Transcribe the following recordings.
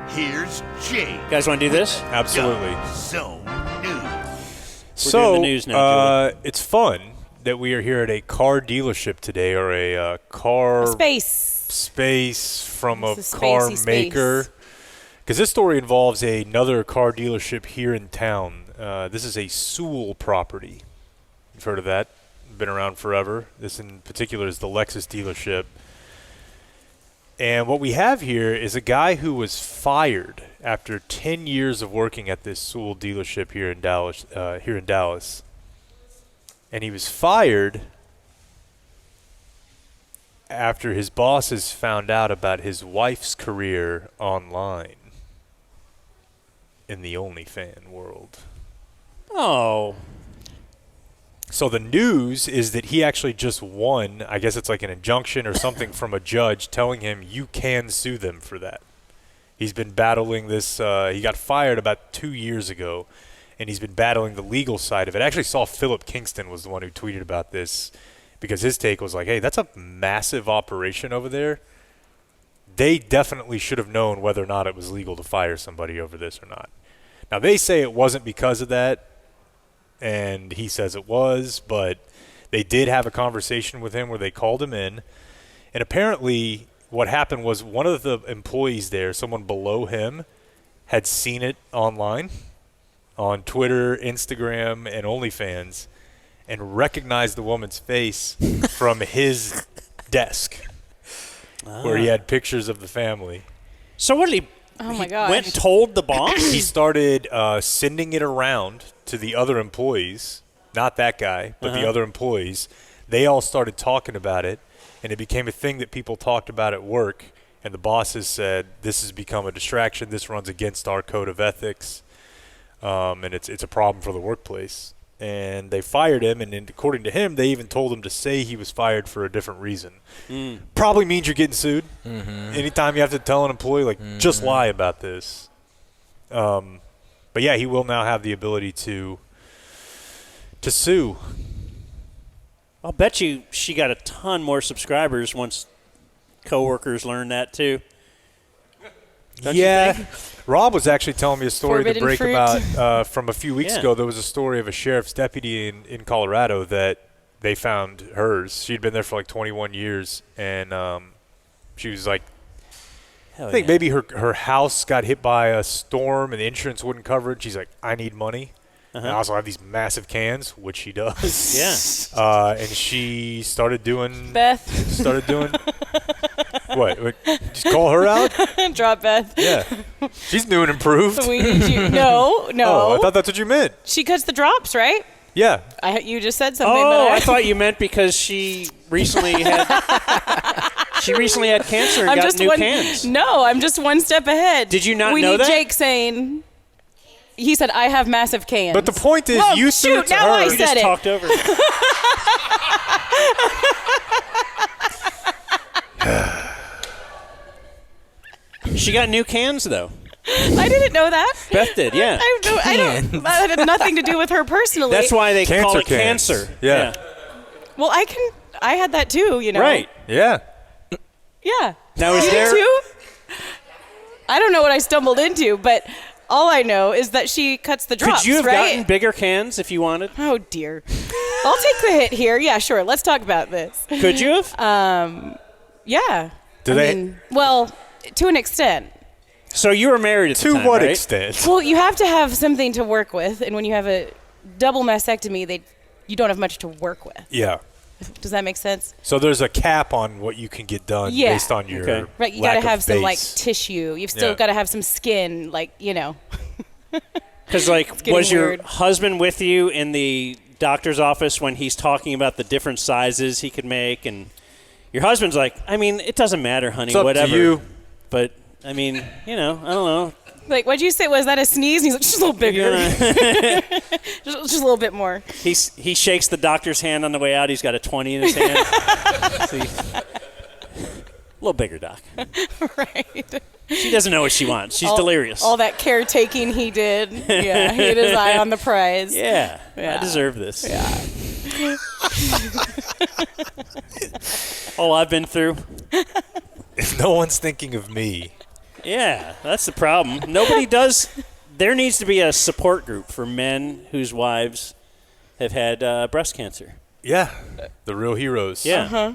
here's Jake. You guys want to do this? Absolutely. Zone News. So, doing the news now, it's fun that we are here at a car dealership today, or a car Space from a It's a car spacey maker. space. Because this story involves another car dealership here in town. This is a Sewell property. You've heard of that? Been around forever. This in particular is the Lexus dealership. And what we have here is a guy who was fired after 10 years of working at this Sewell dealership here in Dallas. And he was fired after his bosses found out about his wife's career online in the OnlyFans world. Oh. So the news is that he actually just won, I guess it's like an injunction or something from a judge telling him you can sue them for that. He's been battling this. He got fired about 2 years ago, and he's been battling the legal side of it. I actually saw Philip Kingston was the one who tweeted about this because his take was like, hey, that's a massive operation over there. They definitely should have known whether or not it was legal to fire somebody over this or not. Now, they say it wasn't because of that, and he says it was, but they did have a conversation with him where they called him in, and apparently what happened was one of the employees there, someone below him, had seen it online on Twitter, Instagram, and OnlyFans, and recognized the woman's face from his desk where he had pictures of the family. So what did he... Oh, my he gosh. went and told the boss? He started sending it around to the other employees, not that guy, but the other employees. They all started talking about it, and it became a thing that people talked about at work, and the bosses said, this has become a distraction, this runs against our code of ethics, and it's a problem for the workplace. And they fired him, and according to him, they even told him to say he was fired for a different reason. Probably means you're getting sued. Anytime you have to tell an employee, like, just lie about this. But, yeah, he will now have the ability to sue. I'll bet you she got a ton more subscribers once coworkers learned that, too. Don't you think? Rob was actually telling me a story Forbidden to break fruit. about from a few weeks ago. There was a story of a sheriff's deputy in Colorado that they found hers. She'd been there for like 21 years, and she was like, I think maybe her house got hit by a storm and the insurance wouldn't cover it. She's like, I need money. And I also have these massive cans, which she does. Yeah. And she started doing Beth. What? Just call her out? Drop Beth. Yeah. She's new and improved. We need you. No. Oh, I thought that's what you meant. She cuts the drops, right? Yeah. You just said something. Oh, I thought you meant because she recently had cancer and got new cans. No, I'm just one step ahead. Did you not we know need that? Jake saying. He said, I have massive cans. But the point is, you threw it to now her. I You said just it. talked over her. She got new cans, though. I didn't know that. Beth did, yeah. That had nothing to do with her personally. That's why they call it cans. cancer. Yeah. Well, I had that too, you know. Right. Yeah. Yeah. Now, is You there... did too? I don't know what I stumbled into, but all I know is that she cuts the drops, Could you have right? gotten bigger cans if you wanted? Oh, dear. I'll take the hit here. Yeah, sure. Let's talk about this. Could you have? Yeah. Do they? Well, to an extent. So you were married at the time, To what right? extent? Well, you have to have something to work with, and when you have a double mastectomy, you don't have much to work with. Yeah. Does that make sense? So there's a cap on what you can get done Yeah. based on your Okay. Right, you lack got to have of some, like, base. tissue. You've still got to have some skin, like, you know. Because, like, getting was your weird. husband with you in the doctor's office when he's talking about the different sizes he could make? And your husband's like, I mean, it doesn't matter, honey, It's up whatever. to you. But, I mean, you know, I don't know. Like, what'd you say? Was that a sneeze? And he's like, just a little bigger. just a little bit more. He shakes the doctor's hand on the way out. He's got a 20 in his hand. A little bigger, Doc. Right. She doesn't know what she wants. She's delirious. All that caretaking he did. Yeah, he had his eye on the prize. Yeah, Yeah. I deserve this. Yeah. All I've been through. If no one's thinking of me, Yeah, that's the problem. Nobody does. There needs to be a support group for men whose wives have had breast cancer. Yeah, the real heroes. Yeah.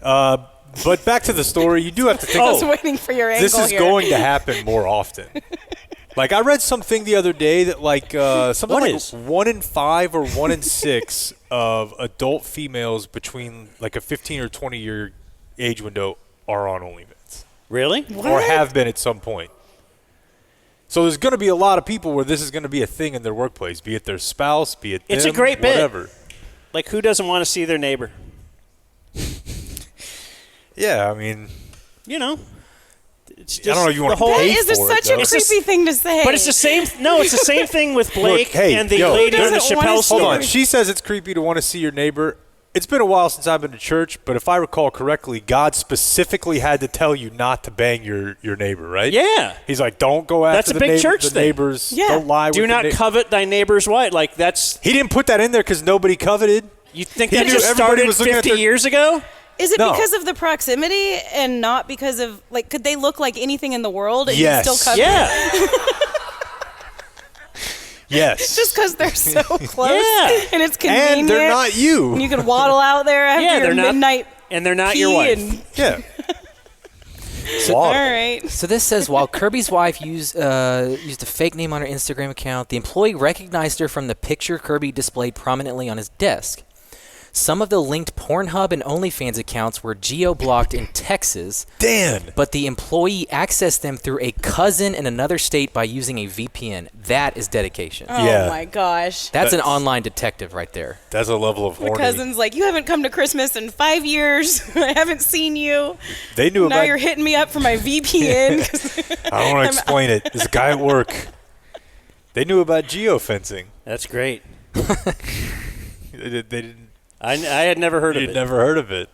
But back to the story, you do have to think. I was waiting for your angle This is here. going to happen more often. Like, I read something the other day that, like, something What like is? 1 in 5 or 1 in 6 of adult females between, like, a 15 or 20-year age window are on OnlyFans. Really? Or have been at some point. So there's going to be a lot of people where this is going to be a thing in their workplace, be it their spouse, be it them, It's a great bit. whatever. Like, who doesn't want to see their neighbor? Yeah, I mean, You know? It's just I don't know if you want the to whole- pay That is just for it, such though. a It's just- creepy thing to say. But it's the same. No, it's the same thing with Blake hey, and the yo, lady in the doesn't wanna Chappelle see story. Hold on. She says it's creepy to want to see your neighbor. It's been a while since I've been to church, but if I recall correctly, God specifically had to tell you not to bang your neighbor, right? Yeah. He's like, don't go after That's a the, big neighbor, church the thing. neighbors. Yeah. Don't lie Do with not the covet thy neighbor's wife. Like, that's. He didn't put that in there because nobody coveted. You think He that knew just everybody started was looking at 50 their- years ago? Is it No. because of the proximity and not because of, like, could they look like anything in the world and Yes. you still cover? Yeah. Yes. Just because they're so close Yeah. and it's convenient. And they're not And you. you can waddle out there after Yeah, your they're not. midnight And they're not pee your wife. and- Yeah. all right. So this says while Kirby's wife used a fake name on her Instagram account, the employee recognized her from the picture Kirby displayed prominently on his desk. Some of the linked Pornhub and OnlyFans accounts were geo-blocked in Texas, Dan. but the employee accessed them through a cousin in another state by using a VPN. That is dedication. Oh Yeah. my gosh. That's an online detective right there. That's a level of My horny. cousin's like, you haven't come to Christmas in 5 years. I haven't seen you. They knew Now about you're hitting me up for my VPN. I don't want to explain it. There's a guy at work. They knew about geofencing. That's great. They didn't. I had never heard of You'd it. never heard of it.